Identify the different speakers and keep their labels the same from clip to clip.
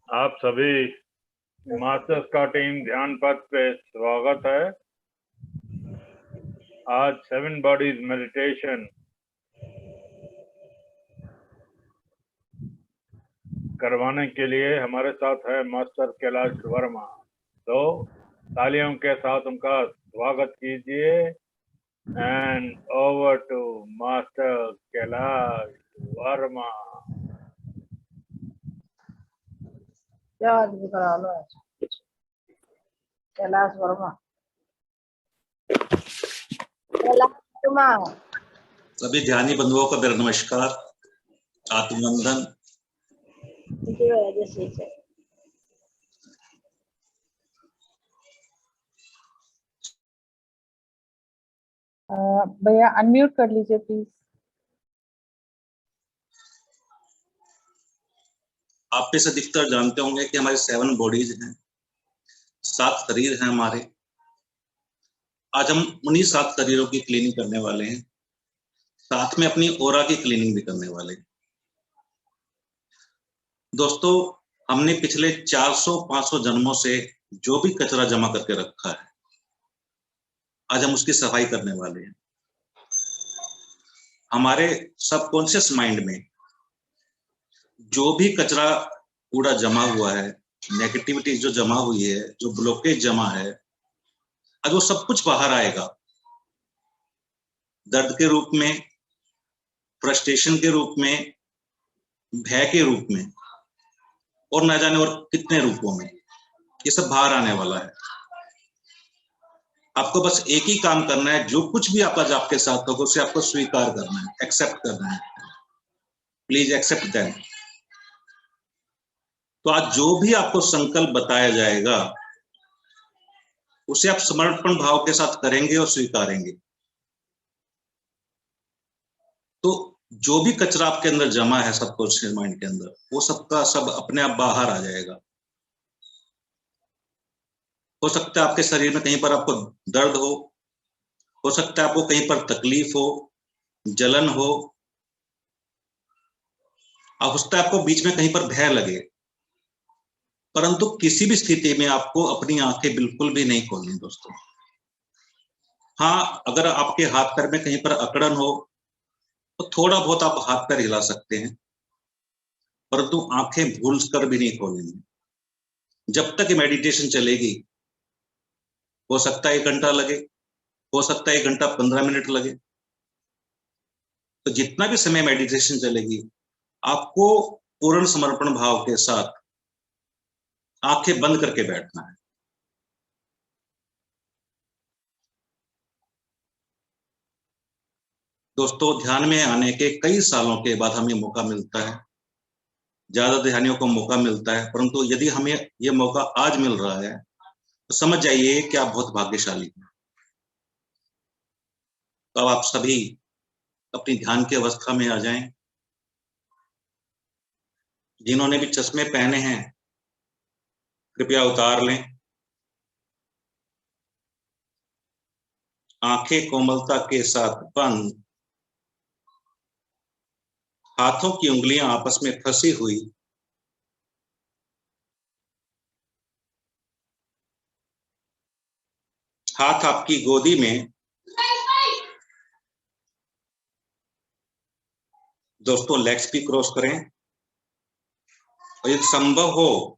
Speaker 1: आप सभी मास्टर्स का टीम ध्यान पथ पे स्वागत है। आज 7 बॉडीज मेडिटेशन करवाने के लिए हमारे साथ है मास्टर कैलाश वर्मा। तो तालियों के साथ उनका स्वागत कीजिए। And over to master Kailash Verma.
Speaker 2: क्या करा लो कैलाश वर्मा।
Speaker 3: सभी ध्यानी बंधुओं का मेरा नमस्कार, आत्मवंदन।
Speaker 2: भैया अनम्यूट कर लीजिए प्लीज।
Speaker 3: आप में से अधिकतर जानते होंगे कि हमारे 7 बॉडीज हैं, 7 शरीर हैं हमारे। आज हम उन्हीं 7 शरीरों की क्लीनिंग करने वाले हैं, साथ में अपनी ओरा की क्लीनिंग भी करने वाले हैं। दोस्तों, हमने पिछले 400-500 जन्मों से जो भी कचरा जमा करके रखा है, आज हम उसकी सफाई करने वाले हैं। हमारे सबकॉन्शियस माइंड में जो भी कचरा कूड़ा जमा हुआ है, नेगेटिविटी जो जमा हुई है, जो ब्लॉकेज जमा है, आज वो सब कुछ बाहर आएगा। दर्द के रूप में, फ्रस्ट्रेशन के रूप में, भय के रूप में, और ना जाने और कितने रूपों में ये सब बाहर आने वाला है। आपको बस एक ही काम करना है, जो कुछ भी आज आपके साथ होगा उसे आपको स्वीकार करना है, एक्सेप्ट करना है। Please accept that. तो आज जो भी आपको संकल्प बताया जाएगा उसे आप समर्पण भाव के साथ करेंगे और स्वीकारेंगे। तो जो भी कचरा आपके अंदर जमा है सबकॉन्शियस माइंड के अंदर, वो सबका सब अपने आप बाहर आ जाएगा। हो सकता है आपके शरीर में कहीं पर आपको दर्द हो सकता है आपको कहीं पर तकलीफ हो, जलन हो, हो सकता है आपको बीच में कहीं पर भय लगे, परंतु किसी भी स्थिति में आपको अपनी आंखें बिल्कुल भी नहीं खोलनी दोस्तों। हाँ, अगर आपके हाथ पैर में कहीं पर अकड़न हो तो थोड़ा बहुत आप हाथ पैर हिला सकते हैं, परंतु आंखें भूल कर भी नहीं खोलेंगे। जब तक मेडिटेशन चलेगी, हो सकता है 1 घंटा लगे, हो सकता है 1 घंटा 15 मिनट लगे। तो जितना भी समय मेडिटेशन चलेगी, आपको पूर्ण समर्पण भाव के साथ आंखें बंद करके बैठना है। दोस्तों, ध्यान में आने के कई सालों के बाद हमें मौका मिलता है, ज्यादा ध्यानियों को मौका मिलता है, परंतु यदि हमें यह मौका आज मिल रहा है तो समझ जाइए कि आप बहुत भाग्यशाली हैं। तो अब आप सभी अपनी ध्यान की अवस्था में आ जाएं। जिन्होंने भी चश्मे पहने हैं कृपया उतार लें। आंखें कोमलता के साथ बंद, हाथों की उंगलियां आपस में फंसी हुई, हाथ आपकी गोदी में। दोस्तों, लेग्स भी क्रॉस करें और यदि संभव हो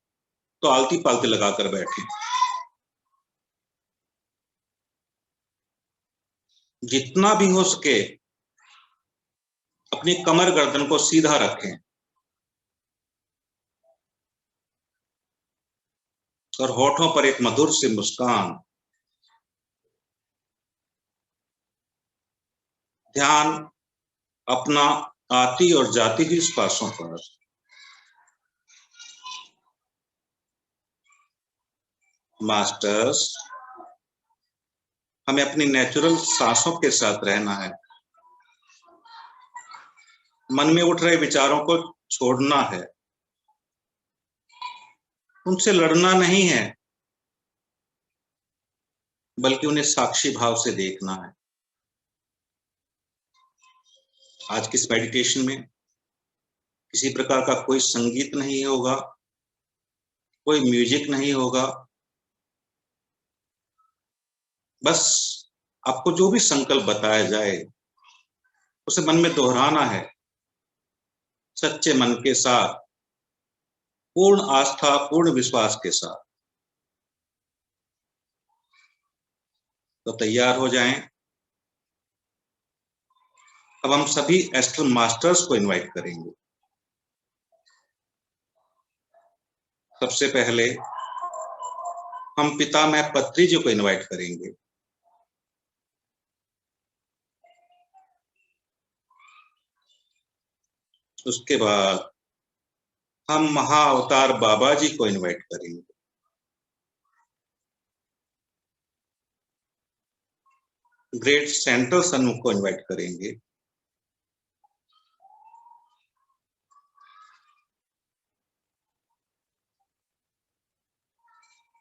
Speaker 3: तो आलती पालती लगाकर बैठें। जितना भी हो सके अपनी कमर गर्दन को सीधा रखें और होठों पर एक मधुर सी मुस्कान। ध्यान अपना आती और जाती हुई श्वासों पर। मास्टर्स, हमें अपनी नेचुरल सांसों के साथ रहना है। मन में उठ रहे विचारों को छोड़ना है, उनसे लड़ना नहीं है, बल्कि उन्हें साक्षी भाव से देखना है। आज की इस मेडिटेशन में किसी प्रकार का कोई संगीत नहीं होगा, कोई म्यूजिक नहीं होगा। बस आपको जो भी संकल्प बताया जाए उसे मन में दोहराना है, सच्चे मन के साथ, पूर्ण आस्था, पूर्ण विश्वास के साथ। तो तैयार हो जाएं। अब हम सभी एस्ट्रल मास्टर्स को इनवाइट करेंगे। सबसे पहले हम पितामह पत्री जी को इनवाइट करेंगे। उसके बाद हम महाअवतार बाबा जी को इनवाइट करेंगे। ग्रेट सेंट्रल सन्मुख को इनवाइट करेंगे।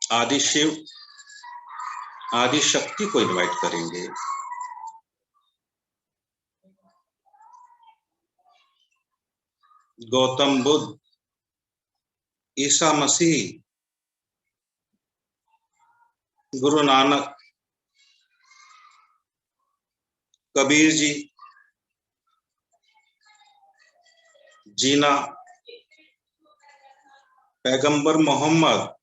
Speaker 3: आदि शिव, आदि शक्ति को इनवाइट करेंगे। गौतम बुद्ध, ईसा मसीह, गुरु नानक, कबीर जी, जीना, पैगंबर मोहम्मद,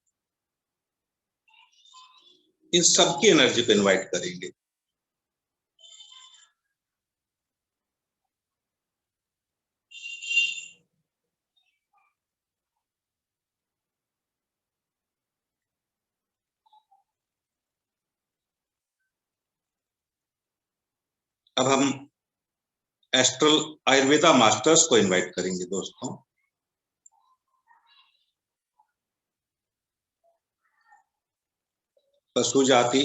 Speaker 3: इन सबकी एनर्जी को इनवाइट करेंगे। अब हम एस्ट्रल आयुर्वेदा मास्टर्स को इनवाइट करेंगे दोस्तों। पशु जाति,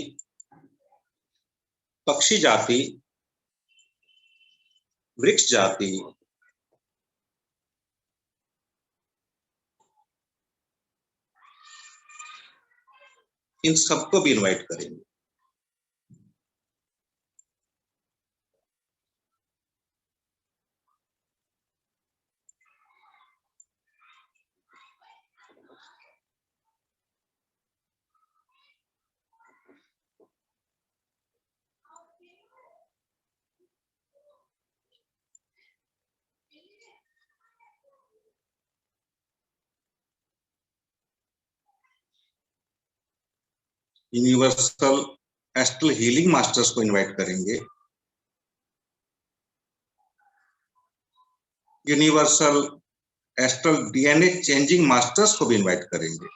Speaker 3: पक्षी जाति, वृक्ष जाति, इन सबको भी इनवाइट करेंगे। यूनिवर्सल एस्ट्रल हीलिंग मास्टर्स को इनवाइट करेंगे। Universal astral DNA changing masters को भी इनवाइट करेंगे।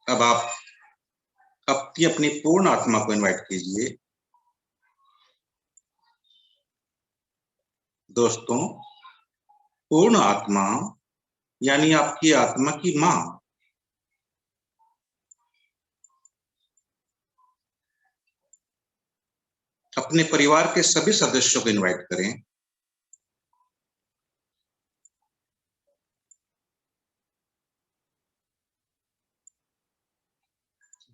Speaker 3: अब आप अपनी अपनी पूर्ण आत्मा को इनवाइट कीजिए। दोस्तों, पूर्ण आत्मा यानी आपकी आत्मा की मां, अपने परिवार के सभी सदस्यों को इनवाइट करें।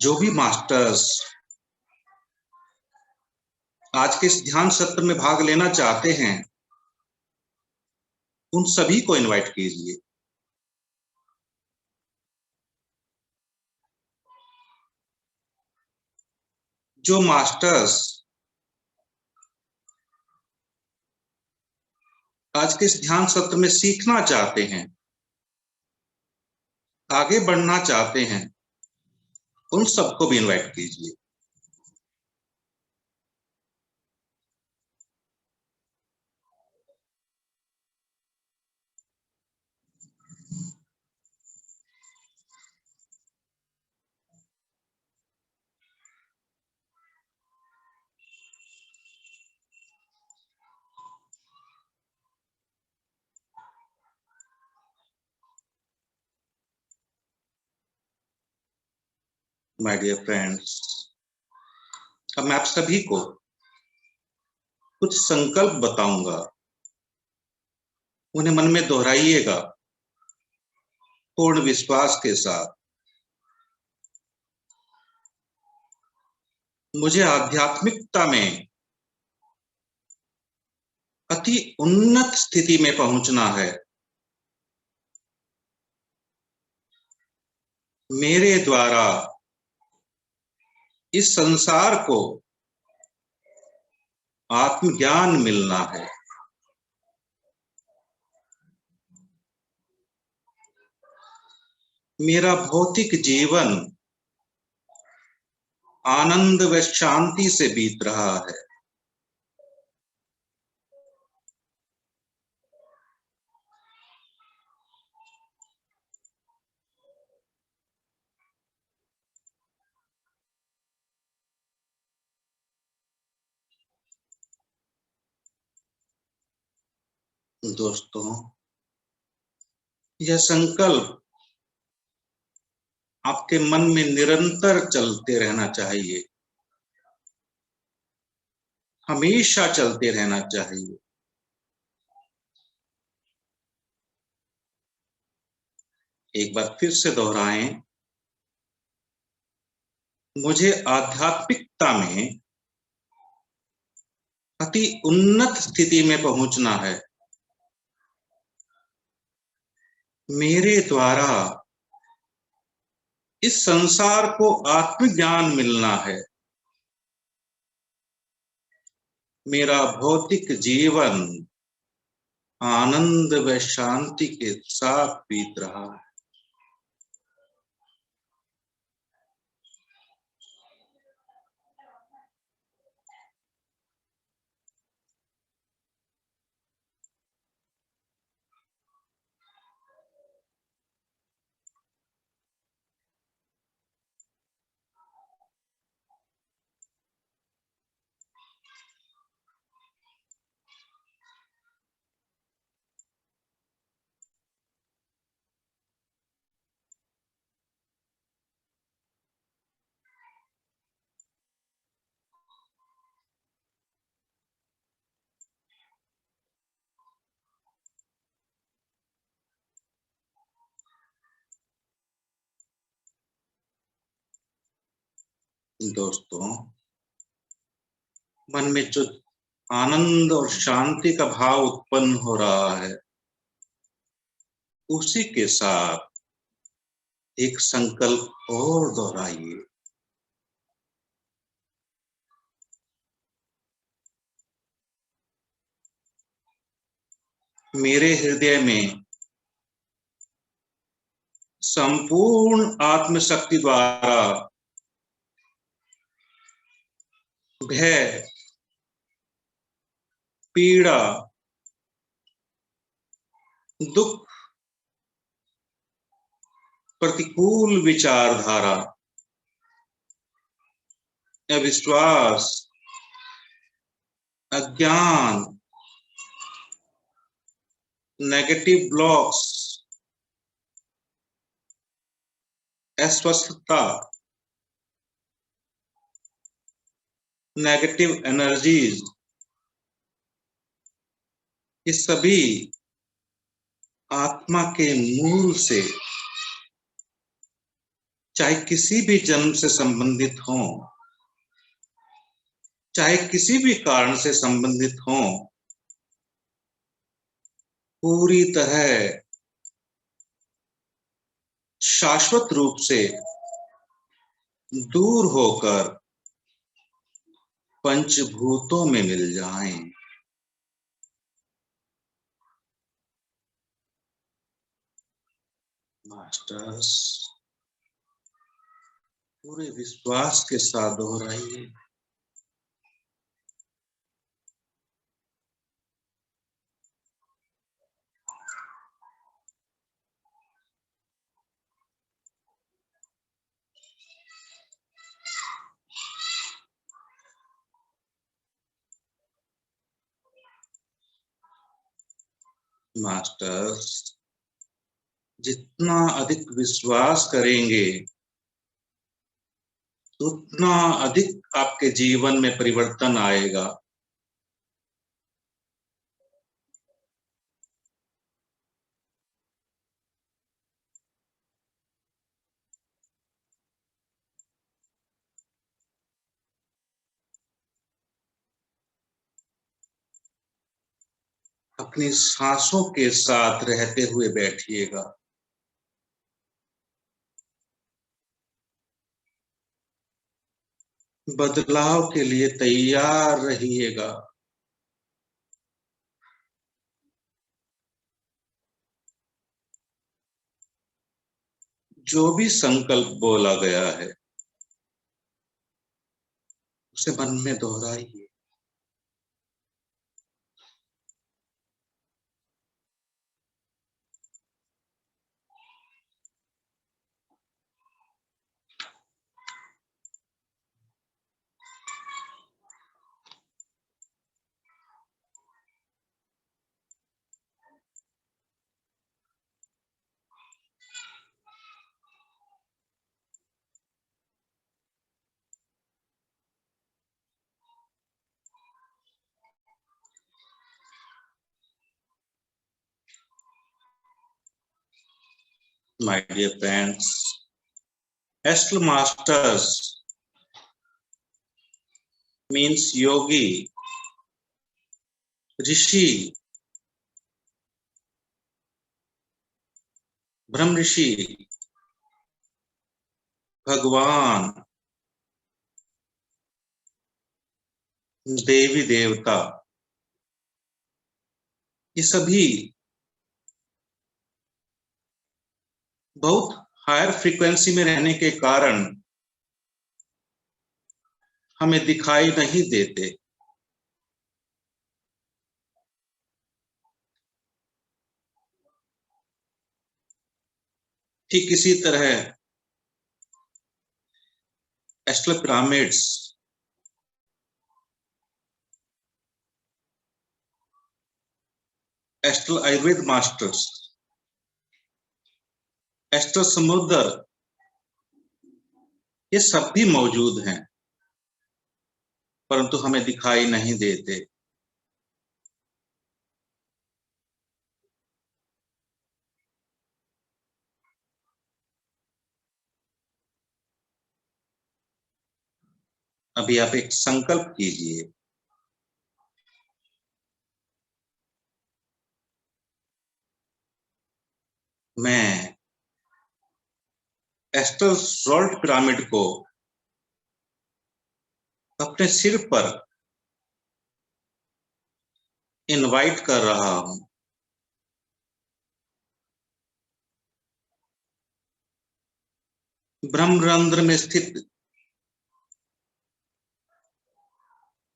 Speaker 3: जो भी मास्टर्स आज के इस ध्यान सत्र में भाग लेना चाहते हैं, उन सभी को इनवाइट कीजिए। जो मास्टर्स आज के इस ध्यान सत्र में सीखना चाहते हैं, आगे बढ़ना चाहते हैं, उन सबको भी इनवाइट कीजिए। माय डियर फ्रेंड्स, अब मैं आप सभी को कुछ संकल्प बताऊंगा, उन्हें मन में दोहराइएगा पूर्ण विश्वास के साथ, मुझे आध्यात्मिकता में अति उन्नत स्थिति में पहुंचना है। मेरे द्वारा इस संसार को आत्मज्ञान मिलना है। मेरा भौतिक जीवन आनंद व शांति से बीत रहा है। दोस्तों, यह संकल्प आपके मन में निरंतर चलते रहना चाहिए, हमेशा चलते रहना चाहिए। एक बार फिर से दोहराएं, मुझे आध्यात्मिकता में अति उन्नत स्थिति में पहुंचना है। मेरे द्वारा इस संसार को आत्मज्ञान मिलना है। मेरा भौतिक जीवन आनंद व शांति के साथ बीत रहा है। दोस्तों, मन में जो आनंद और शांति का भाव उत्पन्न हो रहा है, उसी के साथ एक संकल्प और दोहराइए। मेरे हृदय में संपूर्ण आत्मशक्ति द्वारा भय, पीड़ा, दुख, प्रतिकूल विचारधारा, अविश्वास, अज्ञान, नेगेटिव ब्लॉक्स, अस्वस्थता, नेगेटिव एनर्जीज, ये सभी आत्मा के मूल से, चाहे किसी भी जन्म से संबंधित हो, चाहे किसी भी कारण से संबंधित हो, पूरी तरह शाश्वत रूप से दूर होकर पंचभूतों में मिल जाएं। मास्टर्स, पूरे विश्वास के साथ दोहराइए। मास्टर्स, जितना अधिक विश्वास करेंगे, उतना अधिक आपके जीवन में परिवर्तन आएगा। अपनी सांसों के साथ रहते हुए बैठिएगा। बदलाव के लिए तैयार रहिएगा। जो भी संकल्प बोला गया है उसे मन में दोहराइए। My dear friends, Astral Masters means yogi, ऋषि, ब्रह्म ऋषि, भगवान, देवी देवता, ये सभी बहुत हायर फ्रीक्वेंसी में रहने के कारण हमें दिखाई नहीं देते। ठीक इसी तरह astral pyramids astral Ayurveda masters, astral समुद्र, ये सब भी मौजूद हैं परंतु हमें दिखाई नहीं देते। अभी आप एक संकल्प कीजिए, मैं एस्ट्रल सॉल्ट पिरामिड को अपने सिर पर इनवाइट कर रहा हूं। ब्रह्मरंध्र में स्थित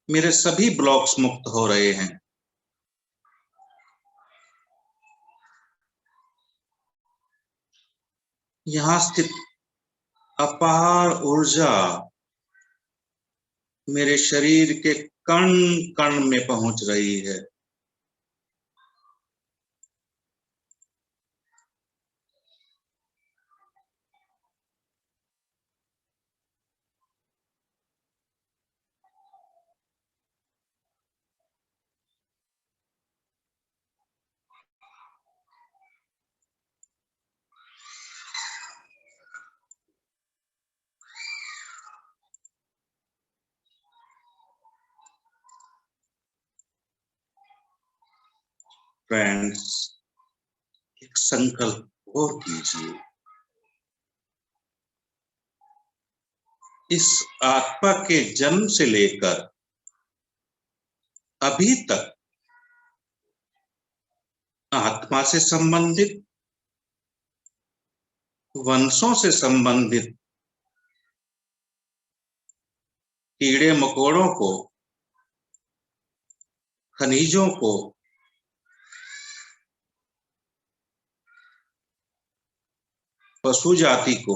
Speaker 3: मेरे सभी ब्लॉक्स मुक्त हो रहे हैं। यहां स्थित अपार ऊर्जा मेरे शरीर के कण कण में पहुंच रही है। फ्रेंड्स, एक संकल्प और कीजिए, इस आत्मा के जन्म से लेकर अभी तक आत्मा से संबंधित, वंशों से संबंधित कीड़े मकोड़ों को, खनिजों को, पशु जाति को,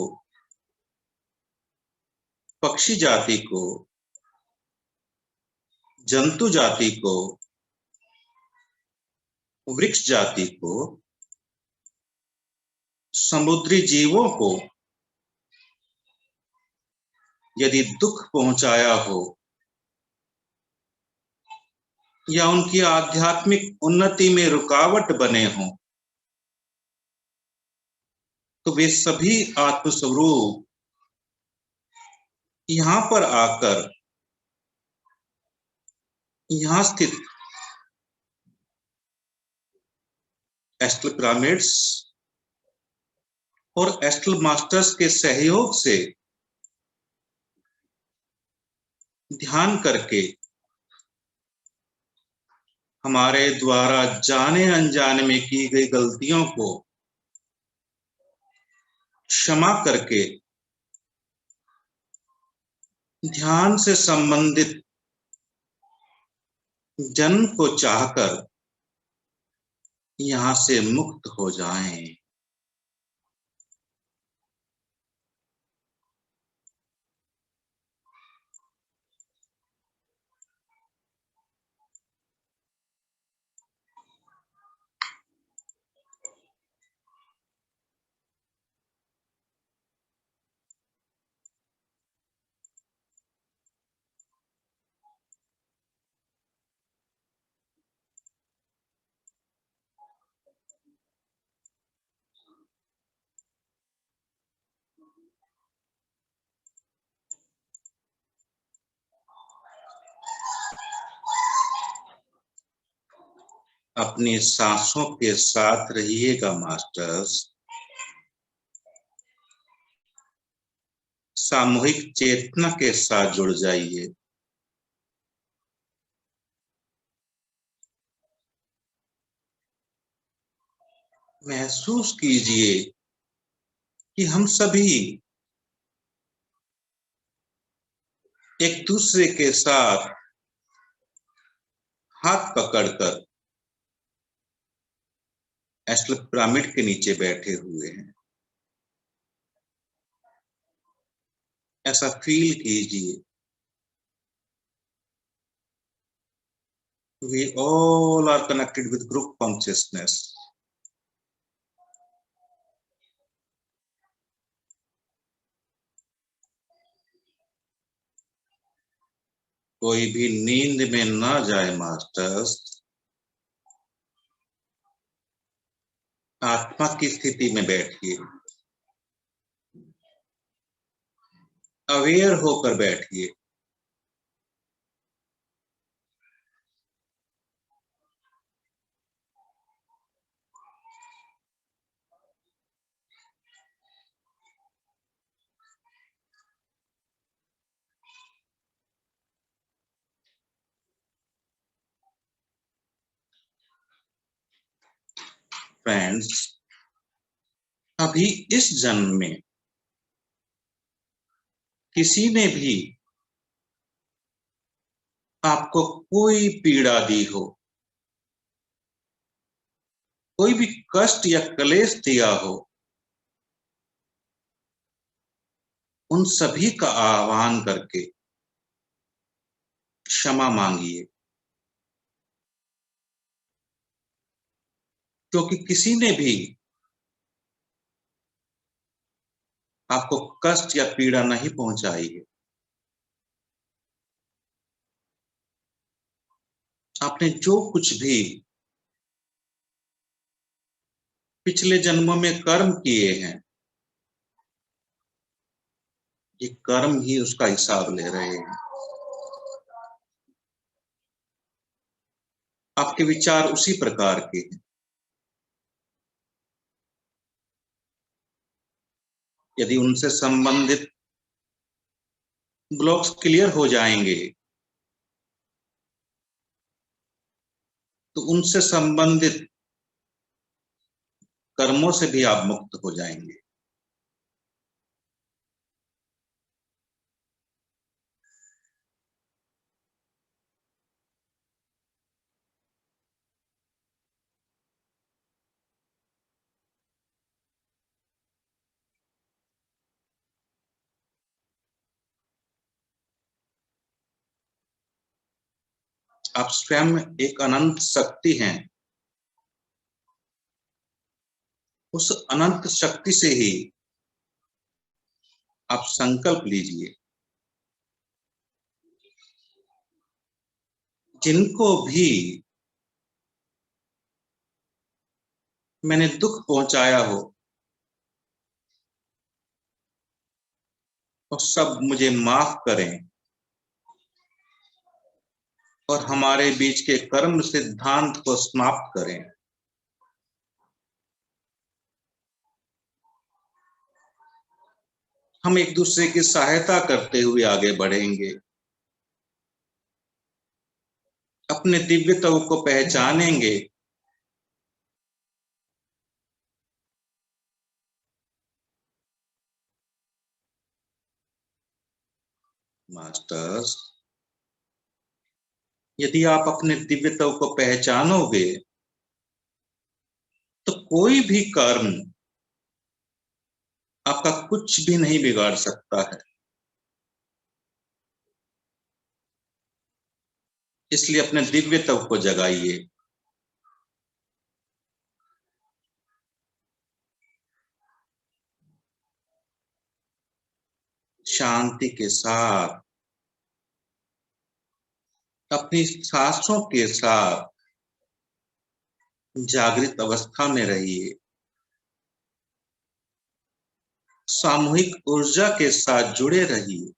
Speaker 3: पक्षी जाति को, जंतु जाति को, वृक्ष जाति को, समुद्री जीवों को यदि दुख पहुंचाया हो या उनकी आध्यात्मिक उन्नति में रुकावट बने हों, तो वे सभी आत्मस्वरूप यहां पर आकर यहां स्थित एस्ट्रल पिरामिड्स और एस्ट्रल मास्टर्स के सहयोग से ध्यान करके हमारे द्वारा जाने अनजाने में की गई गलतियों को क्षमा करके ध्यान से संबंधित जन्म को चाहकर यहां से मुक्त हो जाएं। अपनी सांसों के साथ रहिएगा मास्टर्स। सामूहिक चेतना के साथ जुड़ जाइए। महसूस कीजिए कि हम सभी एक दूसरे के साथ हाथ पकड़कर एस्ट्रल पिरामिड के नीचे बैठे हुए हैं। ऐसा फील कीजिए। We all are connected with group consciousness. कोई भी नींद में ना जाए मास्टर्स। आत्मा की स्थिति में बैठिए। अवेयर होकर बैठिए। फ्रेंड्स, अभी इस जन्म में किसी ने भी आपको कोई पीड़ा दी हो, कोई भी कष्ट या क्लेश दिया हो, उन सभी का आह्वान करके क्षमा मांगिए। क्योंकि किसी ने भी आपको कष्ट या पीड़ा नहीं पहुंचाई है। आपने जो कुछ भी पिछले जन्मों में कर्म किए हैं, ये कर्म ही उसका हिसाब ले रहे हैं। आपके विचार उसी प्रकार के हैं। यदि उनसे संबंधित ब्लॉक्स क्लियर हो जाएंगे तो उनसे संबंधित कर्मों से भी आप मुक्त हो जाएंगे। आप स्वयं एक अनंत शक्ति हैं। उस अनंत शक्ति से ही आप संकल्प लीजिए। जिनको भी मैंने दुख पहुंचाया हो, वो सब मुझे माफ करें और हमारे बीच के कर्म सिद्धांत को समाप्त करें। हम एक दूसरे की सहायता करते हुए आगे बढ़ेंगे, अपने दिव्यत्व को पहचानेंगे, मास्टर्स। यदि आप अपने दिव्यत्व को पहचानोगे तो कोई भी कर्म आपका कुछ भी नहीं बिगाड़ सकता है। इसलिए अपने दिव्यत्व को जगाइए। शांति के साथ, अपनी सांसों के साथ जागृत अवस्था में रहिए। सामूहिक ऊर्जा के साथ जुड़े रहिए।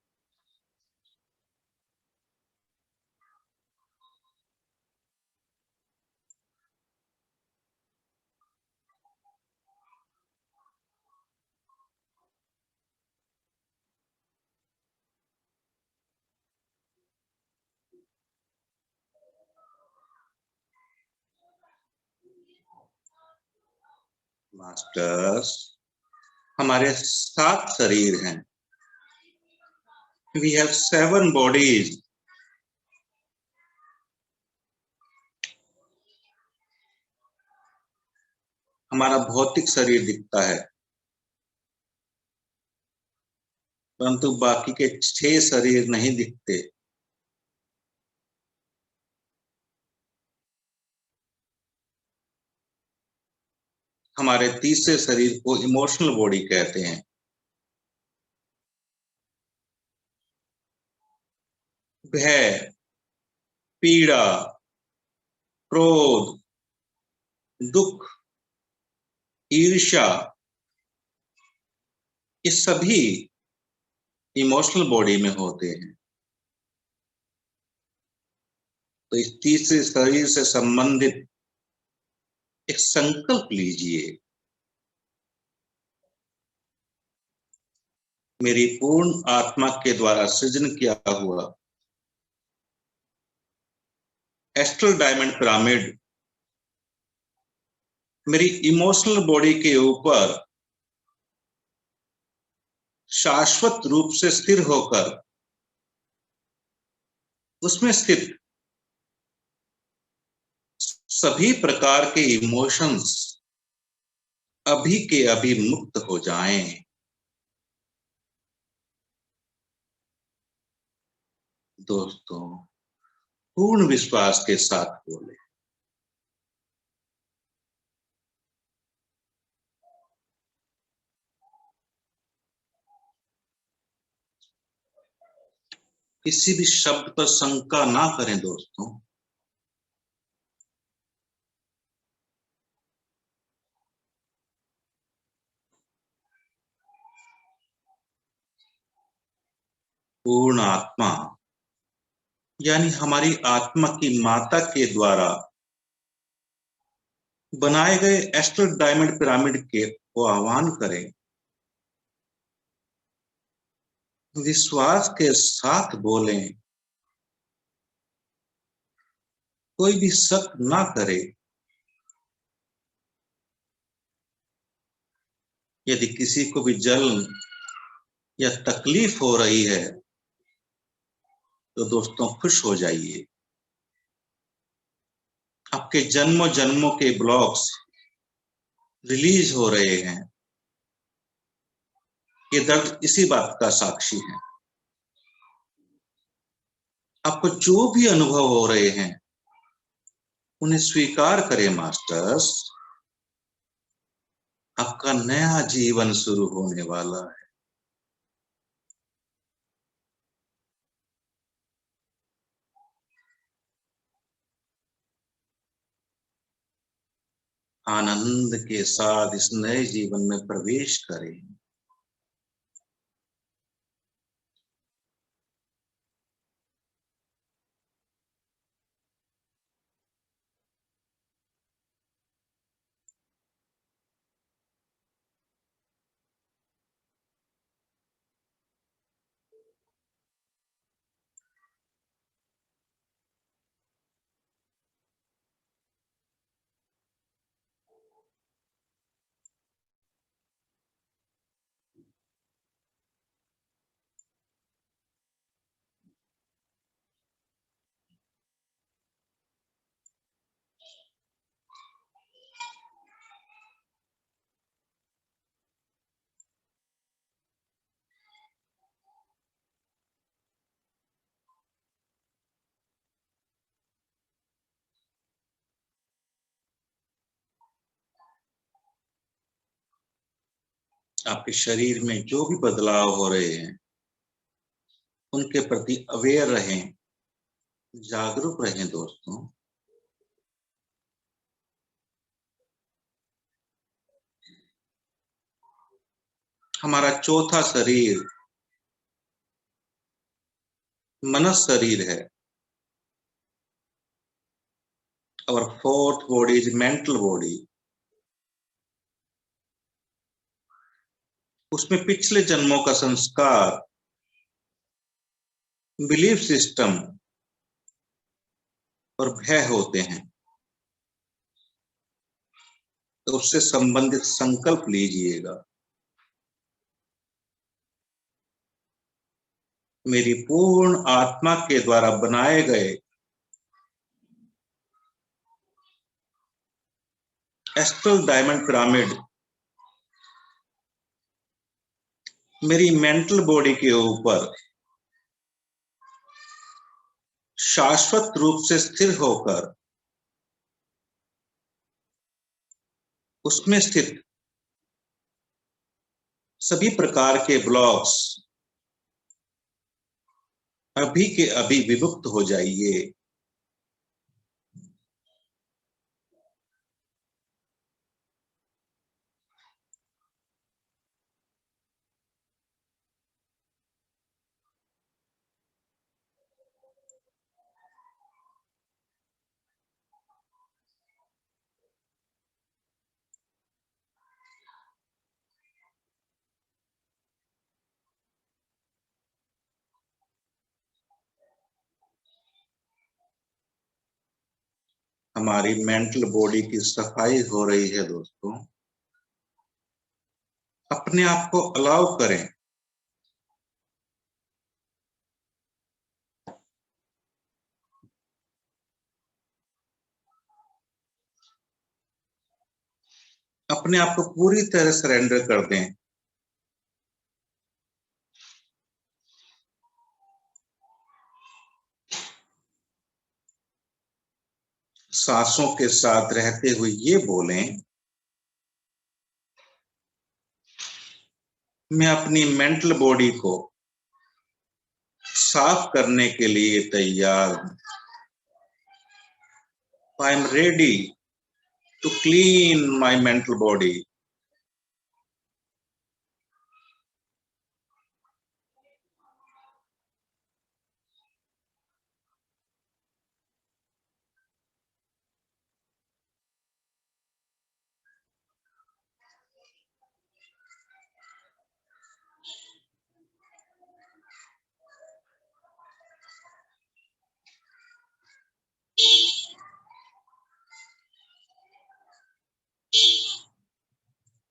Speaker 3: मास्टर्स, हमारे 7 शरीर हैं। We have 7 bodies. हमारा भौतिक शरीर दिखता है, परंतु बाकी के 6 शरीर नहीं दिखते। हमारे तीसरे शरीर को इमोशनल बॉडी कहते हैं। भय, पीड़ा, क्रोध, दुख, ईर्ष्या, ये सभी इमोशनल बॉडी में होते हैं। तो इस तीसरे शरीर से संबंधित एक संकल्प लीजिए। मेरी पूर्ण आत्मा के द्वारा सृजन किया हुआ एस्ट्रल डायमंड पिरामिड मेरी इमोशनल बॉडी के ऊपर शाश्वत रूप से स्थिर होकर उसमें स्थित सभी प्रकार के इमोशंस अभी के अभी मुक्त हो जाएं। दोस्तों, पूर्ण विश्वास के साथ बोले। किसी भी शब्द पर शंका ना करें दोस्तों। पूर्ण आत्मा यानी हमारी आत्मा की माता के द्वारा बनाए गए एस्ट्रल डायमंड पिरामिड के को आह्वान करें। विश्वास के साथ बोलें, कोई भी शक ना करे। यदि किसी को भी जलन या तकलीफ हो रही है तो दोस्तों खुश हो जाइए। आपके जन्मों जन्मों के ब्लॉक्स रिलीज हो रहे हैं। ये दर्द इसी बात का साक्षी है। आपको जो भी अनुभव हो रहे हैं उन्हें स्वीकार करें मास्टर्स। आपका नया जीवन शुरू होने वाला है। आनंद के साथ इस नए जीवन में प्रवेश करें। आपके शरीर में जो भी बदलाव हो रहे हैं उनके प्रति अवेयर रहें, जागरूक रहें दोस्तों। हमारा चौथा शरीर मनस शरीर है और fourth body is mental body. उसमें पिछले जन्मों का संस्कार, बिलीफ सिस्टम और भय होते हैं। तो उससे संबंधित संकल्प लीजिएगा। मेरी पूर्ण आत्मा के द्वारा बनाए गए एस्ट्रल डायमंड पिरामिड मेरी मेंटल बॉडी के ऊपर शाश्वत रूप से स्थिर होकर उसमें स्थित सभी प्रकार के ब्लॉक्स अभी के अभी विमुक्त हो जाइए। हमारी मेंटल बॉडी की सफाई हो रही है दोस्तों। अपने आप को अलाउ करें। अपने आप को पूरी तरह सरेंडर कर दें। सांसों के साथ रहते हुए ये बोलें, मैं अपनी मेंटल बॉडी को साफ करने के लिए तैयार हूं। I am ready to clean my mental body.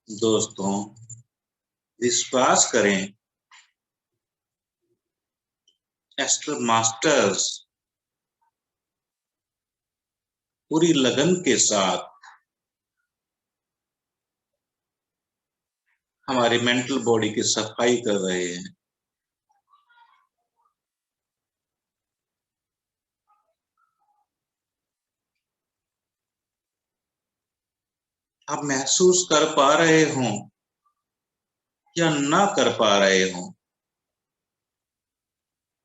Speaker 3: दोस्तों, विश्वास करें, एस्ट्रल मास्टर्स पूरी लगन के साथ हमारी मेंटल बॉडी की सफाई कर रहे हैं। आप महसूस कर पा रहे हों या ना कर पा रहे हों,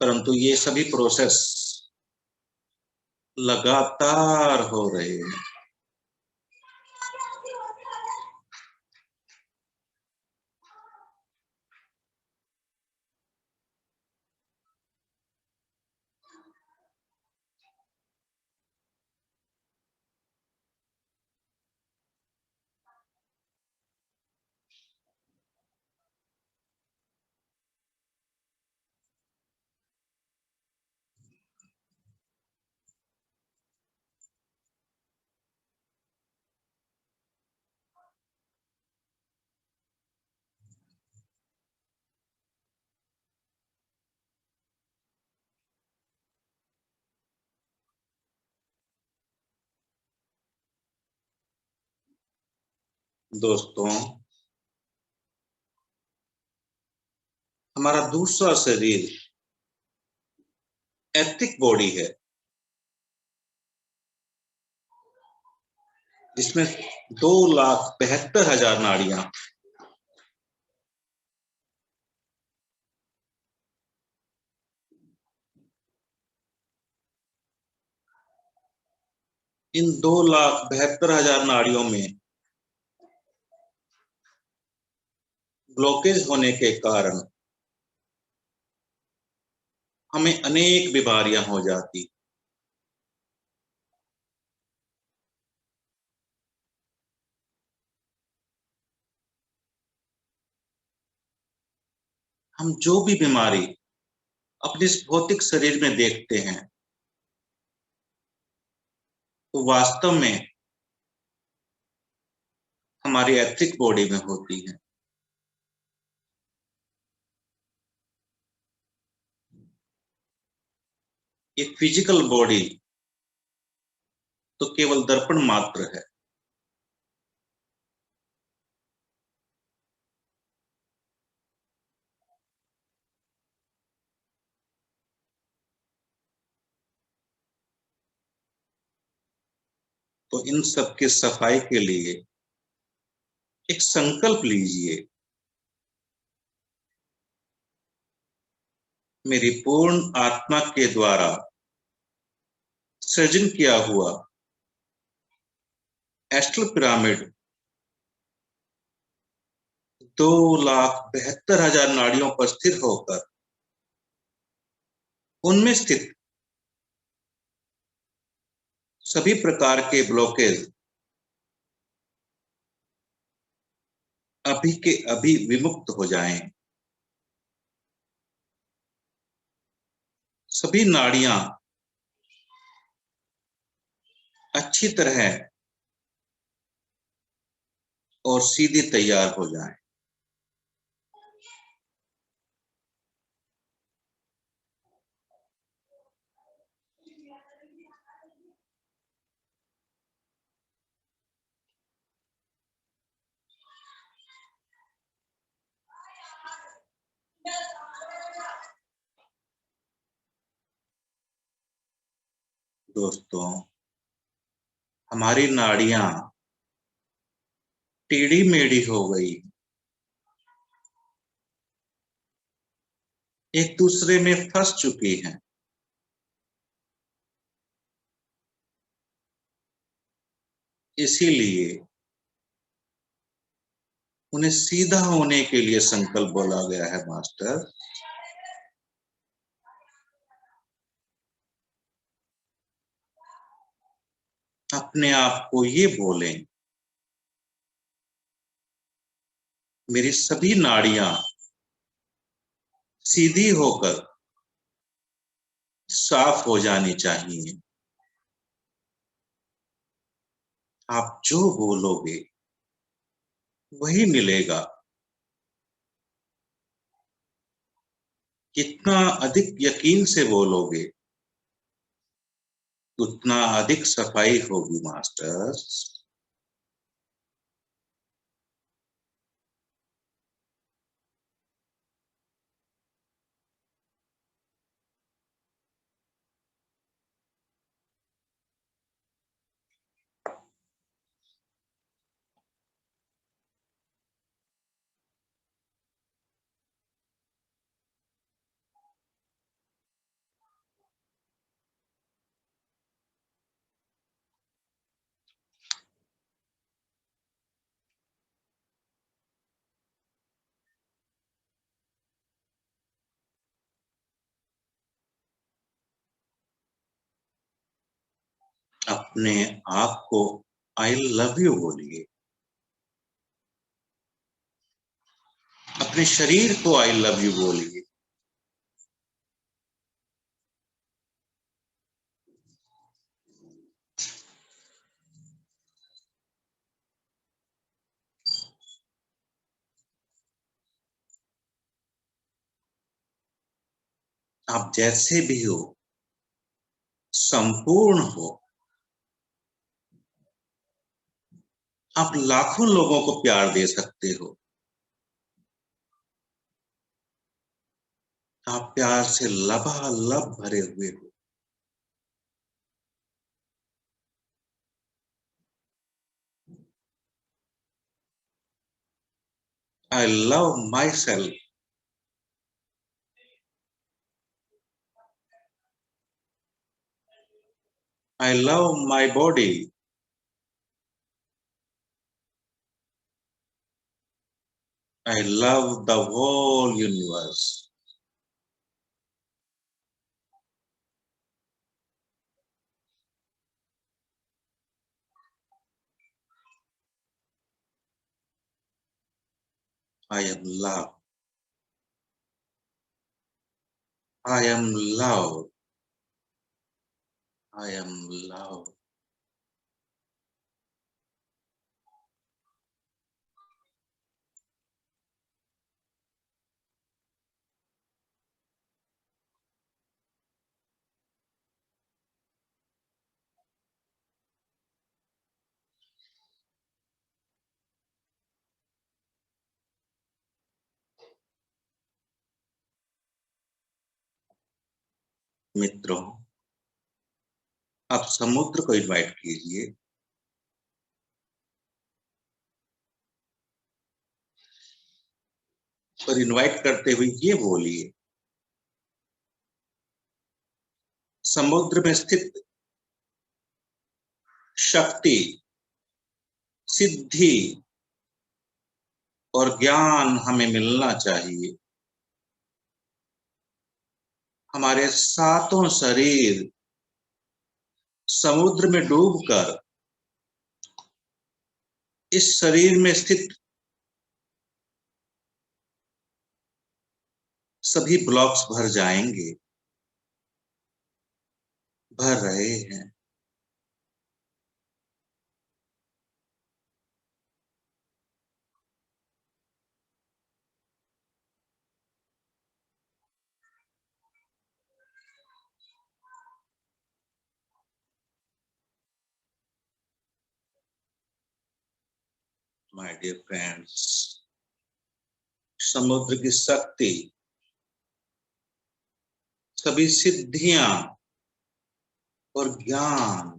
Speaker 3: परंतु ये सभी प्रोसेस लगातार हो रहे हैं। दोस्तों, हमारा दूसरा शरीर एथिक बॉडी है, जिसमें 2,72,000 नाड़ियां इन 2,72,000 नाड़ियों में ब्लॉकेज होने के कारण हमें अनेक बीमारियां हो जाती। हम जो भी बीमारी अपने इस भौतिक शरीर में देखते हैं तो वास्तव में हमारी एथिक बॉडी में होती है। एक फिजिकल बॉडी तो केवल दर्पण मात्र है। तो इन सब की सफाई के लिए एक संकल्प लीजिए, मेरी पूर्ण आत्मा के द्वारा सृजन किया हुआ एस्ट्रल पिरामिड 2,72,000 नाड़ियों पर स्थिर होकर उनमें स्थित सभी प्रकार के ब्लॉकेज अभी के अभी विमुक्त हो जाएं। सभी नाड़ियां अच्छी तरह और सीधी तैयार हो जाएं। दोस्तों, हमारी नाड़ियां टेढ़ी मेढ़ी हो गई, एक दूसरे में फंस चुकी हैं। इसीलिए उन्हें सीधा होने के लिए संकल्प बोला गया है। मास्टर, अपने आप को ये बोलें, मेरी सभी नाड़ियां सीधी होकर साफ हो जानी चाहिए। आप जो बोलोगे वही मिलेगा। जितना अधिक यकीन से बोलोगे उतना अधिक सफाई होगी। मास्टर्स, अपने आप को आई लव यू बोलिए। अपने शरीर को आई लव यू बोलिए। आप जैसे भी हो, संपूर्ण हो। आप लाखों लोगों को प्यार दे सकते हो। आप प्यार से लबालब भरे हुए हो। I love myself. I love my body. I love the whole universe. I am love. I am love. I am love. मित्रों, आप समुद्र को इनवाइट कीजिए। और इनवाइट करते हुए ये बोलिए, समुद्र में स्थित शक्ति, सिद्धि और ज्ञान हमें मिलना चाहिए। हमारे सातों शरीर समुद्र में डूबकर इस शरीर में स्थित सभी ब्लॉक्स भर जाएंगे, भर रहे हैं। माय डियर फ्रेंड्स, समुद्र की शक्ति, सभी सिद्धियां और ज्ञान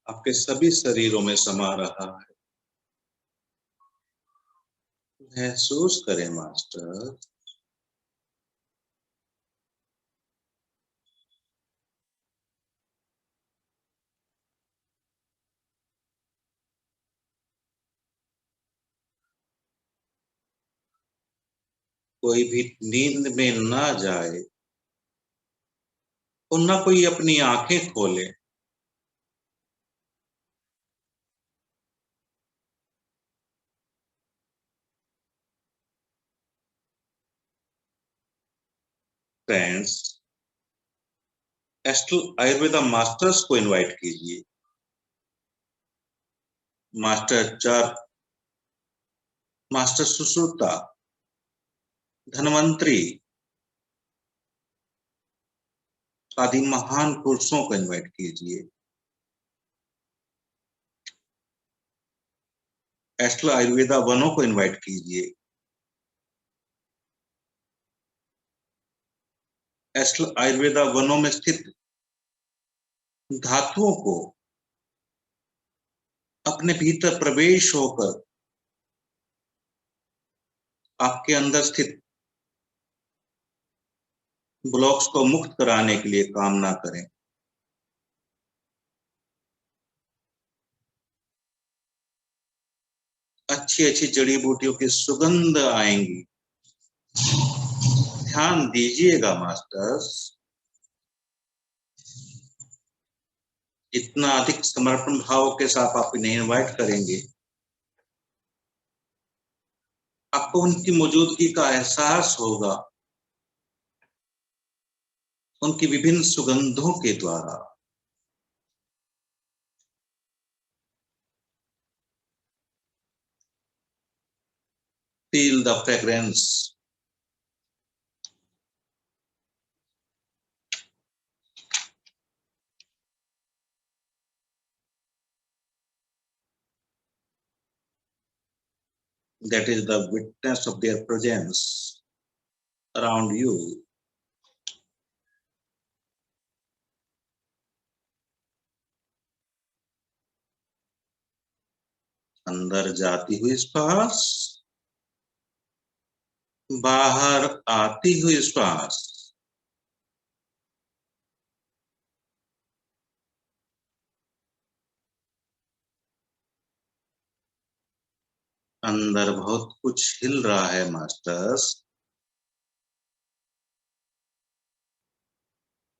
Speaker 3: आपके सभी शरीरों में समा रहा है। महसूस करें मास्टर। कोई भी नींद में ना जाए और ना कोई अपनी आंखें खोले। फ्रेंड्स, एस्ट्रल आयुर्वेदा मास्टर्स को इनवाइट कीजिए। मास्टर चार, मास्टर सुश्रुता, धनवंतरी आदि महान पुरुषों को इनवाइट कीजिए। एस्ट्रल आयुर्वेदा वनों को इनवाइट कीजिए। एस्ट्रल आयुर्वेदा वनों में स्थित धातुओं को अपने भीतर प्रवेश होकर आपके अंदर स्थित ब्लॉक्स को मुक्त कराने के लिए कामना करें। अच्छी अच्छी जड़ी बूटियों की सुगंध आएंगी। ध्यान दीजिएगा मास्टर्स, जितना अधिक समर्पण भाव के साथ आप इन्हें इनवाइट करेंगे, आपको उनकी मौजूदगी का एहसास होगा, उनकी विभिन्न सुगंधों के द्वारा। Feel the fragrance. That is the witness of their presence around you. अंदर जाती हुई श्वास, बाहर आती हुई श्वास। अंदर बहुत कुछ हिल रहा है मास्टर्स।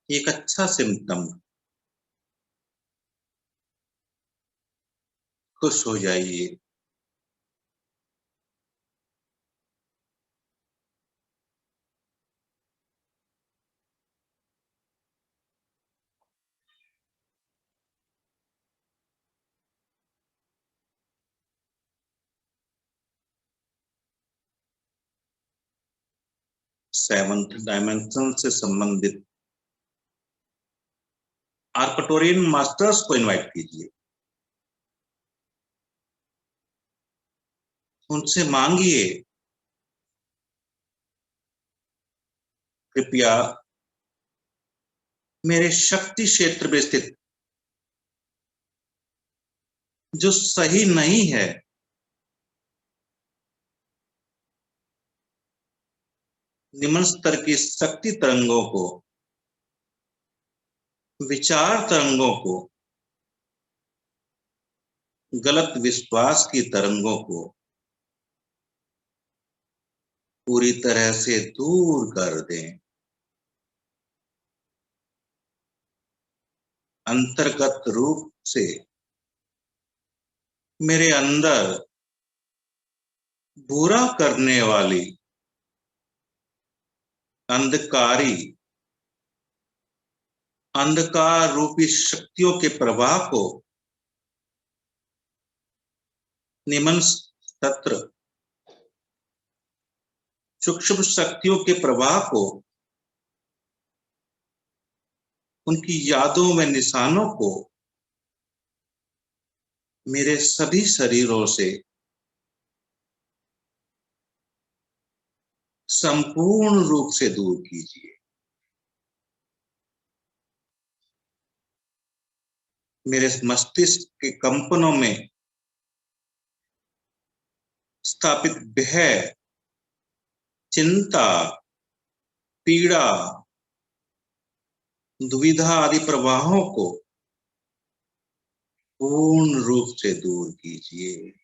Speaker 3: एक अच्छा सिम्टम। खुश हो जाइए। सेवंथ डायमेंशन से संबंधित आर्कटोरियन मास्टर्स को इनवाइट कीजिए। उनसे मांगिए, कृपया मेरे शक्ति क्षेत्र में स्थित जो सही नहीं है, निम्न स्तर की शक्ति तरंगों को, विचार तरंगों को, गलत विश्वास की तरंगों को पूरी तरह से दूर कर दें। अंतर्गत रूप से मेरे अंदर बुरा करने वाली अंधकार रूपी शक्तियों के प्रवाह को निम्न तत्र सूक्ष्म शक्तियों के प्रवाह को, उनकी यादों में निशानों को मेरे सभी शरीरों से संपूर्ण रूप से दूर कीजिए। मेरे मस्तिष्क के कंपनों में स्थापित भय, चिंता, पीड़ा, दुविधा आदि प्रवाहों को पूर्ण रूप से दूर कीजिए।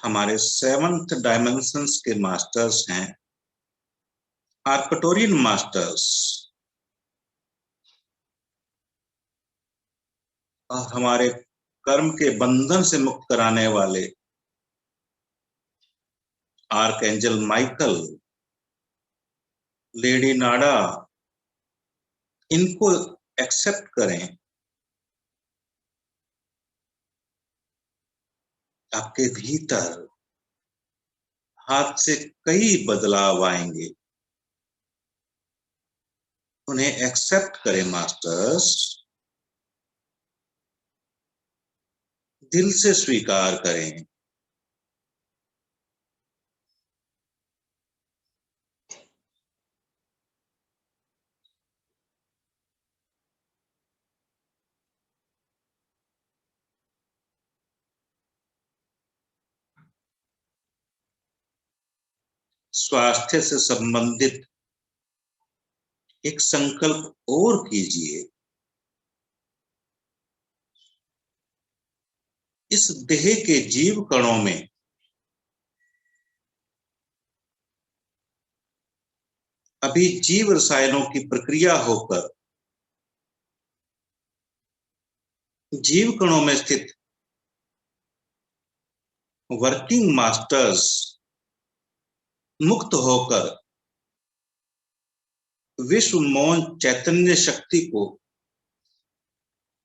Speaker 3: हमारे सेवंथ डायमेंशंस के मास्टर्स हैं आर्कटोरियन मास्टर्स, और हमारे कर्म के बंधन से मुक्त कराने वाले आर्कएंजल माइकल, लेडी नाडा, इनको एक्सेप्ट करें। आपके भीतर हाथ से कई बदलाव आएंगे, उन्हें एक्सेप्ट करें मास्टर्स, दिल से स्वीकार करें। स्वास्थ्य से संबंधित एक संकल्प और कीजिए। इस देह के जीव कणों में अभी जीव रसायनों की प्रक्रिया होकर जीव कणों में स्थित वर्किंग मास्टर्स मुक्त होकर विश्व मौन चैतन्य शक्ति को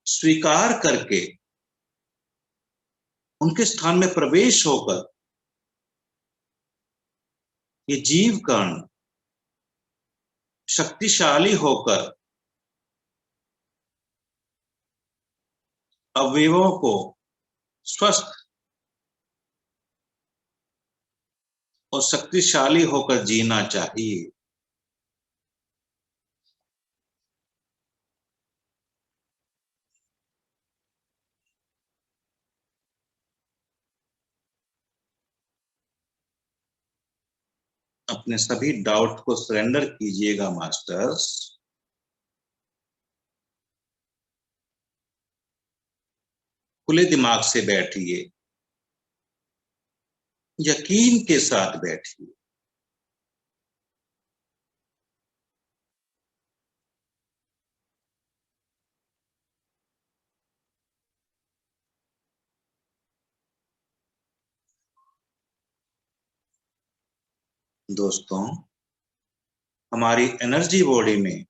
Speaker 3: स्वीकार करके उनके स्थान में प्रवेश होकर ये जीव कण शक्तिशाली होकर अवयवों को स्वस्थ और शक्तिशाली होकर जीना चाहिए। अपने सभी डाउट को सरेंडर कीजिएगा मास्टर्स। खुले दिमाग से बैठिए, यकीन के साथ बैठिए। दोस्तों, हमारी एनर्जी बॉडी में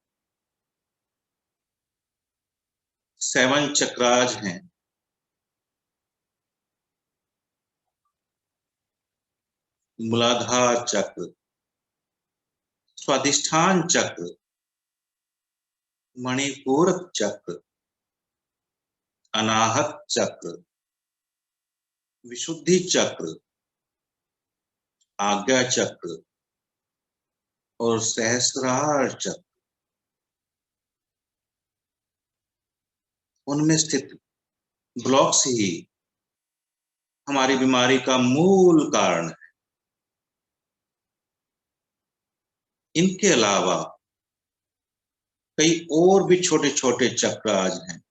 Speaker 3: 7 चक्रास हैं। मूलाधार चक्र, स्वादिष्ठान चक्र, मणिपूरक चक्र, अनाहत चक्र, विशुद्धि चक्र, आज्ञा चक्र और सहस्रार चक्र। उनमें स्थित ब्लॉक्स ही हमारी बीमारी का मूल कारण है। इनके अलावा कई और भी छोटे छोटे चक्रास हैं।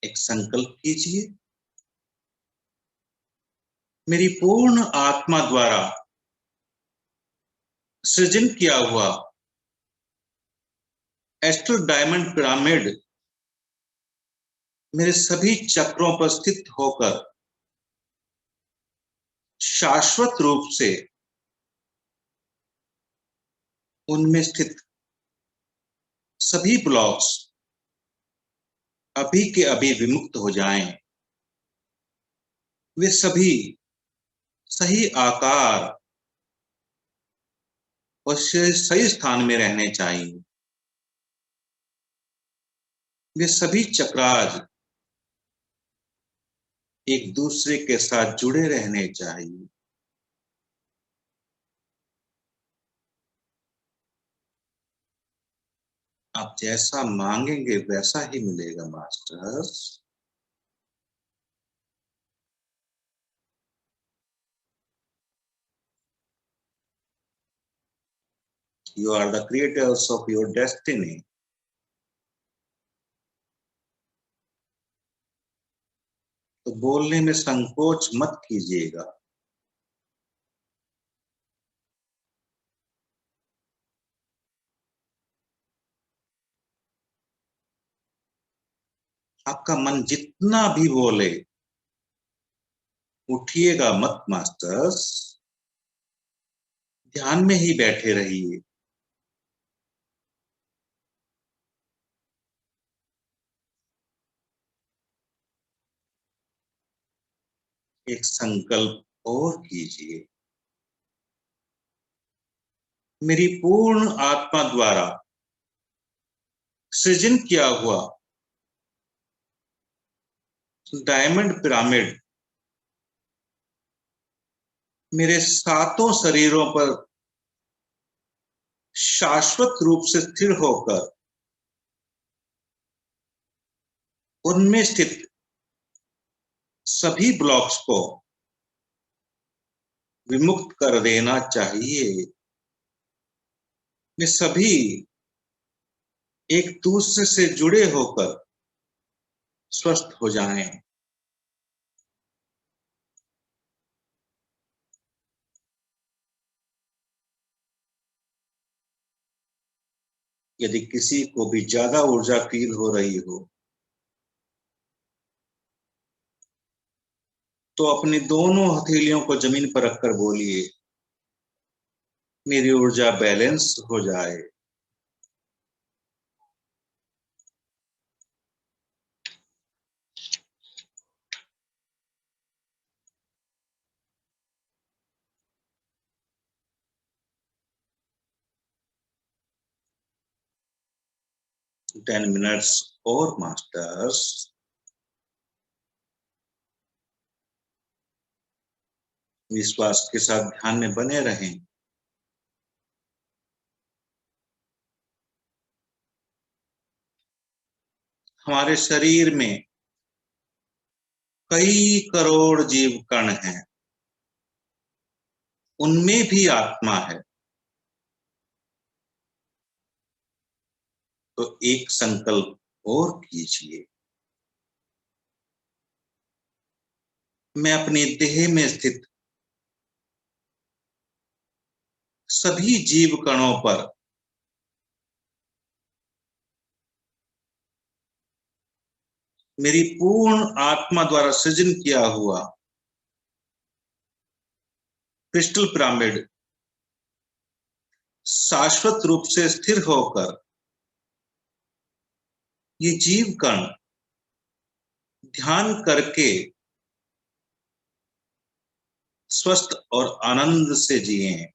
Speaker 3: एक संकल्प कीजिए, मेरी पूर्ण आत्मा द्वारा सृजन किया हुआ एस्ट्रल डायमंड पिरामिड मेरे सभी चक्रों पर स्थित होकर शाश्वत रूप से उनमें स्थित सभी ब्लॉक्स अभी के अभी विमुक्त हो जाएं। वे सभी सही आकार और सही स्थान में रहने चाहिए। वे सभी चक्रास एक दूसरे के साथ जुड़े रहने चाहिए। आप जैसा मांगेंगे वैसा ही मिलेगा masters. You are the creators of your destiny. तो बोलने में संकोच मत कीजिएगा। आपका मन जितना भी बोले, उठिएगा मत मास्टर्स। ध्यान में ही बैठे रहिए। एक संकल्प और कीजिए, मेरी पूर्ण आत्मा द्वारा सृजन किया हुआ डायमंड पिरामिड मेरे 7 शरीरों पर शाश्वत रूप से स्थिर होकर उनमें स्थित सभी ब्लॉक्स को विमुक्त कर देना चाहिए। वे सभी एक दूसरे से जुड़े होकर स्वस्थ हो जाएं। यदि किसी को भी ज्यादा ऊर्जा फील हो रही हो तो अपनी दोनों हथेलियों को जमीन पर रखकर बोलिए, मेरी ऊर्जा बैलेंस हो जाए। टेन मिनट्स और मास्टर्स। विश्वास के साथ ध्यान में बने रहें। हमारे शरीर में कई करोड़ जीव कण हैं। उनमें भी आत्मा है। तो एक संकल्प और कीजिए, मैं अपनी देह में स्थित सभी जीव कणों पर मेरी पूर्ण आत्मा द्वारा सृजन किया हुआ क्रिस्टल पिरामिड शाश्वत रूप से स्थिर होकर ये जीव कण ध्यान करके स्वस्थ और आनंद से जिए।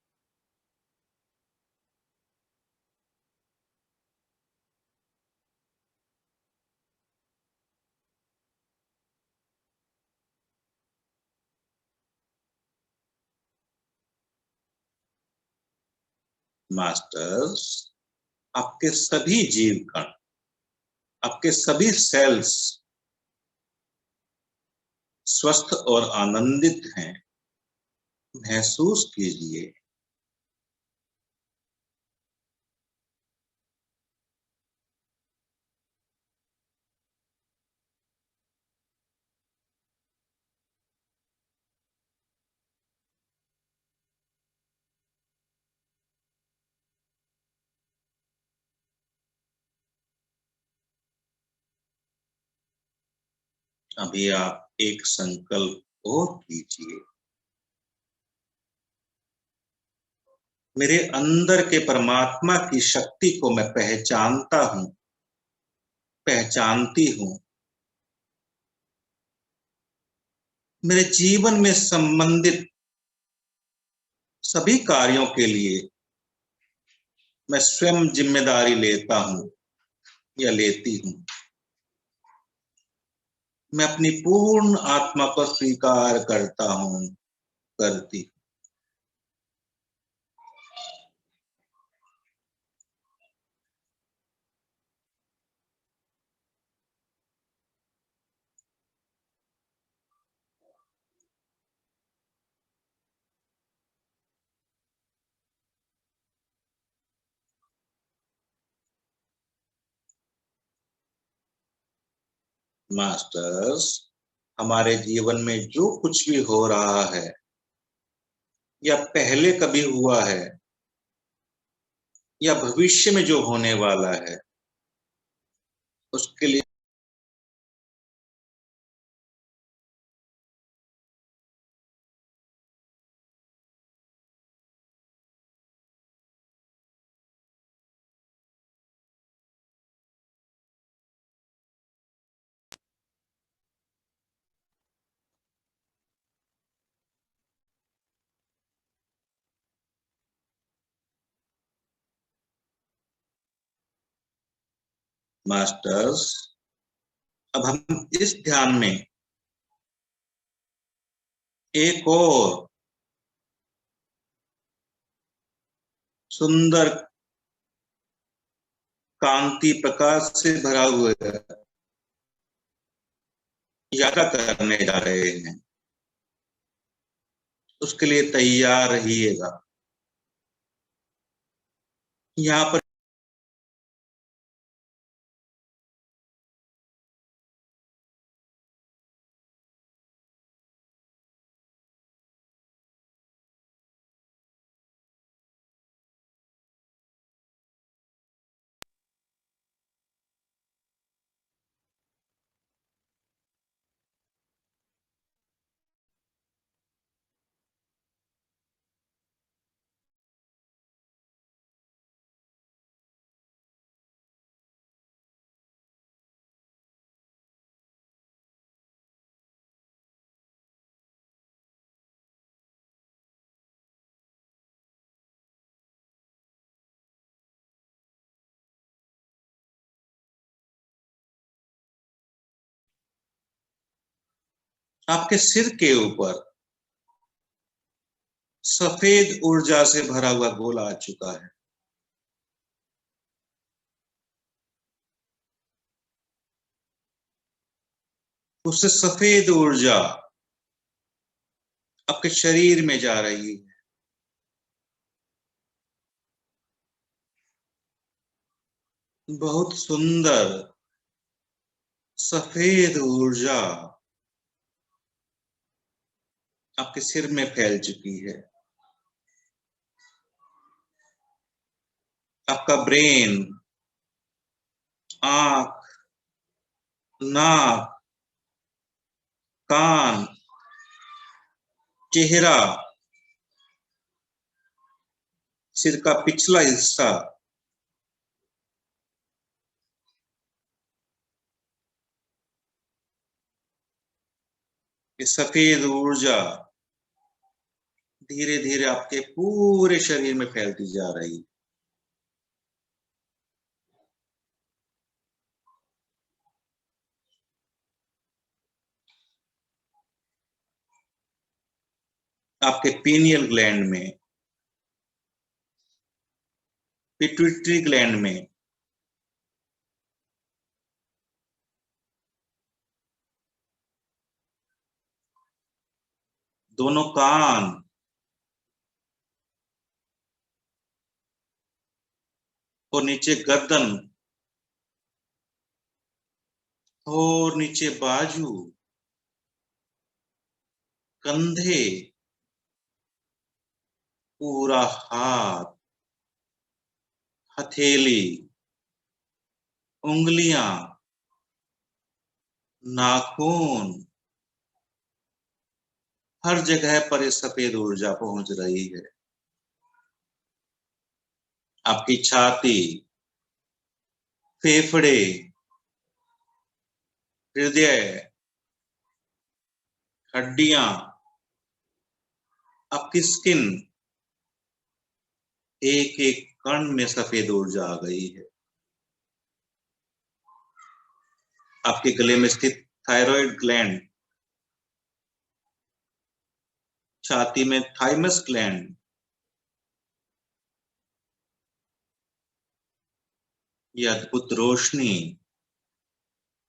Speaker 3: मास्टर्स, आपके सभी जीव कण, आपके सभी सेल्स स्वस्थ और आनंदित हैं। महसूस कीजिए। अभी आप एक संकल्प और कीजिए, मेरे अंदर के परमात्मा की शक्ति को मैं पहचानता हूं, पहचानती हूं। मेरे जीवन में संबंधित सभी कार्यों के लिए मैं स्वयं जिम्मेदारी लेता हूं या लेती हूं। मैं अपनी पूर्ण आत्मा को स्वीकार करता हूं, करती हूं। मास्टर्स, हमारे जीवन में जो कुछ भी हो रहा है या पहले कभी हुआ है या भविष्य में जो होने वाला है, उसके लिए मास्टर्स, अब हम इस ध्यान में एक और सुंदर कांति प्रकाश से भरा हुआ यात्रा करने जा रहे हैं। उसके लिए तैयार रहिएगा। यहाँ पर आपके सिर के ऊपर सफेद ऊर्जा से भरा हुआ गोला आ चुका है। उससे सफेद ऊर्जा आपके शरीर में जा रही है, बहुत सुंदर सफेद ऊर्जा आपके सिर में फैल चुकी है। आपका ब्रेन, आंख, नाक, कान, चेहरा, सिर का पिछला हिस्सा, ये सफेद ऊर्जा धीरे धीरे आपके पूरे शरीर में फैलती जा रही है। आपके पीनियल ग्लैंड में, पिट्यूटरी ग्लैंड में, दोनों कान, और नीचे गर्दन, और नीचे बाजू, कंधे, पूरा हाथ, हथेली, उंगलियां, नाखून, हर जगह पर ये सफेद ऊर्जा पहुंच रही है। आपकी छाती, फेफड़े, हृदय, हड्डियां, आपकी स्किन, एक एक कण में सफेद ऊर्जा आ गई है। आपके गले में स्थित थायराइड ग्लैंड, छाती में थाइमस ग्लैंड, ये अद्भुत रोशनी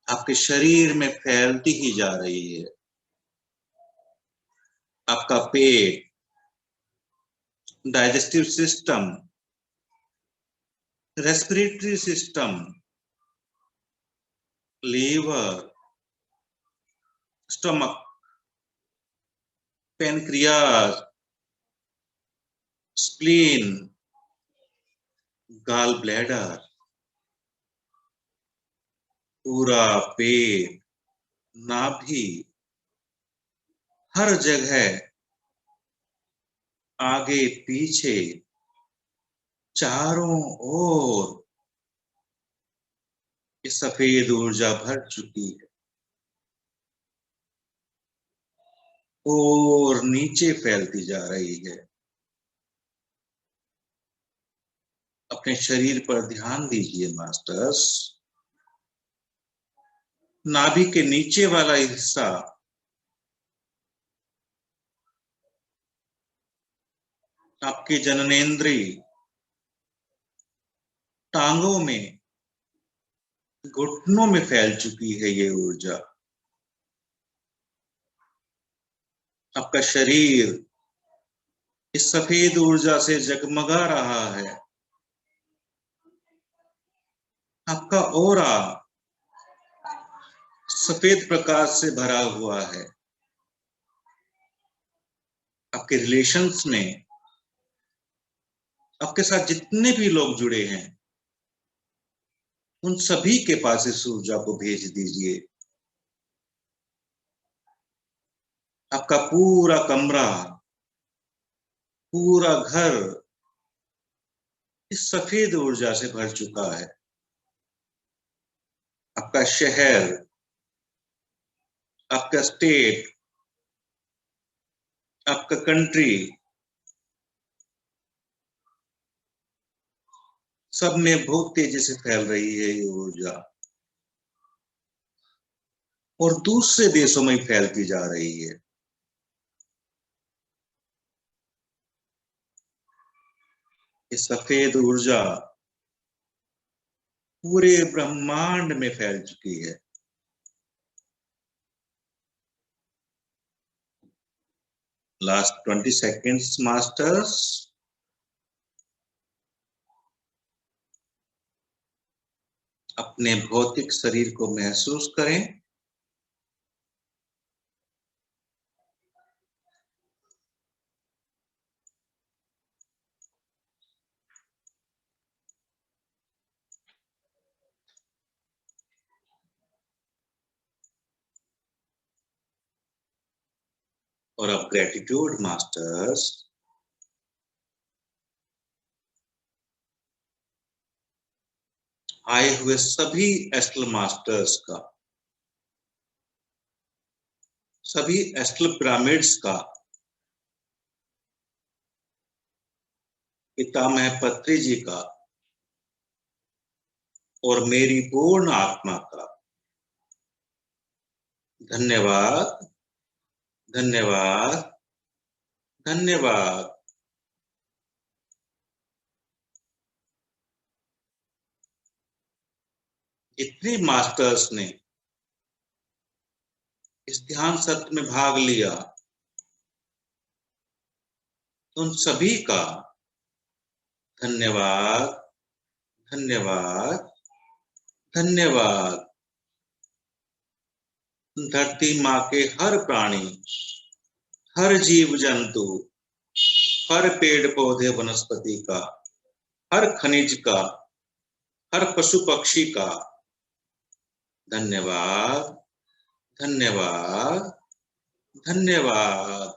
Speaker 3: आपके शरीर में फैलती ही जा रही है। आपका पेट, digestive system, respiratory system, liver, stomach, pancreas, spleen, gall bladder, पूरा पेट, नाभि, हर जगह, आगे पीछे, चारों ओर ये सफेद ऊर्जा भर चुकी है और नीचे फैलती जा रही है। अपने शरीर पर ध्यान दीजिए मास्टर्स। नाभि के नीचे वाला हिस्सा, आपके जननेंद्रिय, टांगों में, घुटनों में फैल चुकी है ये ऊर्जा। आपका शरीर इस सफेद ऊर्जा से जगमगा रहा है। आपका ऑरा सफेद प्रकाश से भरा हुआ है। आपके रिलेशंस में आपके साथ जितने भी लोग जुड़े हैं उन सभी के पास इस ऊर्जा को भेज दीजिए। आपका पूरा कमरा, पूरा घर इस सफेद ऊर्जा से भर चुका है। आपका शहर, आपका स्टेट, आपका कंट्री, सब में बहुत तेजी से फैल रही है ये ऊर्जा और दूसरे देशों में फैलती जा रही है। ये सफेद ऊर्जा पूरे ब्रह्मांड में फैल चुकी है। Last 20 seconds masters. अपने भौतिक शरीर को महसूस करें। और अब ग्रेटिट्यूड मास्टर्स आए हुए सभी एस्ट्रल मास्टर्स का, सभी एस्ट्रल पिरामिड्स का, पितामह पत्री जी का और मेरी पूर्ण आत्मा का धन्यवाद, धन्यवाद, धन्यवाद। जितने मास्टर्स ने इस ध्यान सत्र में भाग लिया, उन सभी का धन्यवाद, धन्यवाद, धन्यवाद। धरती माँ के हर प्राणी, हर जीव जंतु, हर पेड़ पौधे वनस्पति का, हर खनिज का, हर पशु पक्षी का धन्यवाद, धन्यवाद, धन्यवाद।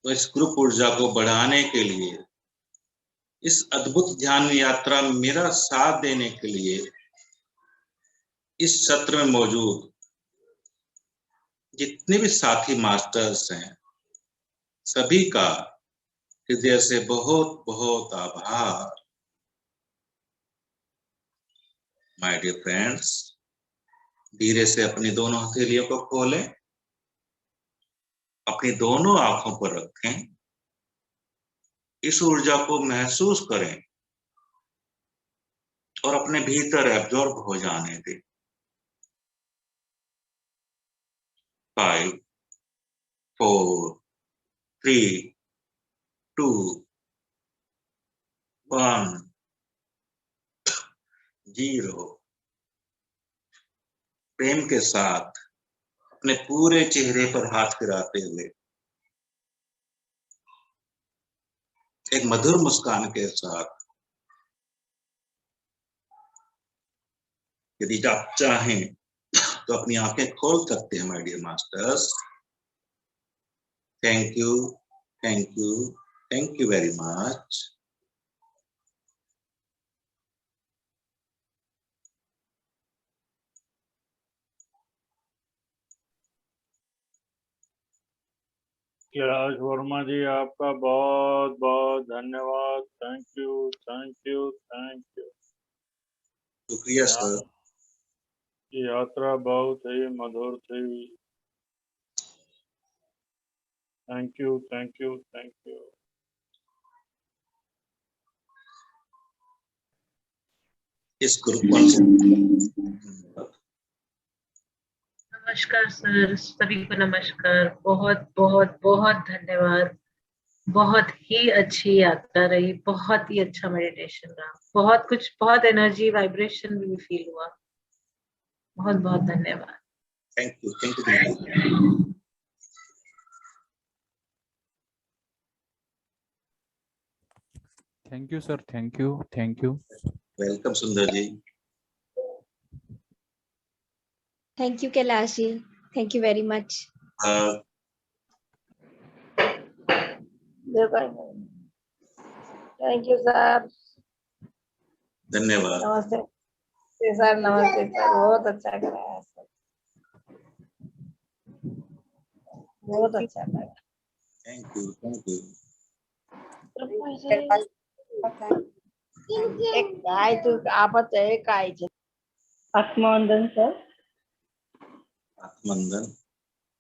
Speaker 3: तो इस ग्रुप ऊर्जा को बढ़ाने के लिए, इस अद्भुत ध्यान यात्रा में मेरा साथ देने के लिए इस सत्र में मौजूद जितने भी साथी मास्टर्स हैं, सभी का हृदय से बहुत बहुत आभार। माय डियर फ्रेंड्स, धीरे से अपनी दोनों हथेलियों को खोलें, अपनी दोनों आंखों पर रखें, इस ऊर्जा को महसूस करें और अपने भीतर एब्जॉर्ब हो जाने दें। 5, 4, 3, 2, 1, 0। प्रेम के साथ अपने पूरे चेहरे पर हाथ फिराते हुए, एक मधुर मुस्कान के साथ, यदि आप चाहें तो अपनी आंखें खोल सकते हैं। My dear masters, thank you, thank you, thank you very much.
Speaker 1: Kailash Verma ji, आपका बहुत बहुत धन्यवाद। Thank you, thank you, thank you.
Speaker 3: शुक्रिया सर।
Speaker 1: ये यात्रा बहुत ही मधुर थी। Thank you, thank you, thank you.
Speaker 3: इस ग्रुप कॉन्सेप्ट,
Speaker 4: नमस्कार सर, सभी को नमस्कार। बहुत बहुत बहुत धन्यवाद। बहुत ही अच्छी यात्रा रही, बहुत ही अच्छा मेडिटेशन रहा, बहुत कुछ, बहुत एनर्जी वाइब्रेशन भी फील हुआ। बहुत बहुत धन्यवाद।
Speaker 3: Thank you, thank you.
Speaker 5: Thank you sir, thank you, thank you.
Speaker 3: Welcome सुंदर जी।
Speaker 6: Thank you, Kailashi. Thank you very much.
Speaker 2: Thank you, sir.
Speaker 3: धन्यवाद।
Speaker 2: नमस्ते सर, नमस्ते सर। बहुत अच्छा कराया सर, बहुत अच्छा लगा।
Speaker 3: Thank you, thank you.
Speaker 2: एक गाय तो आपत है, एक गाय आत्मवंदन सर।
Speaker 3: आत्मवंदन।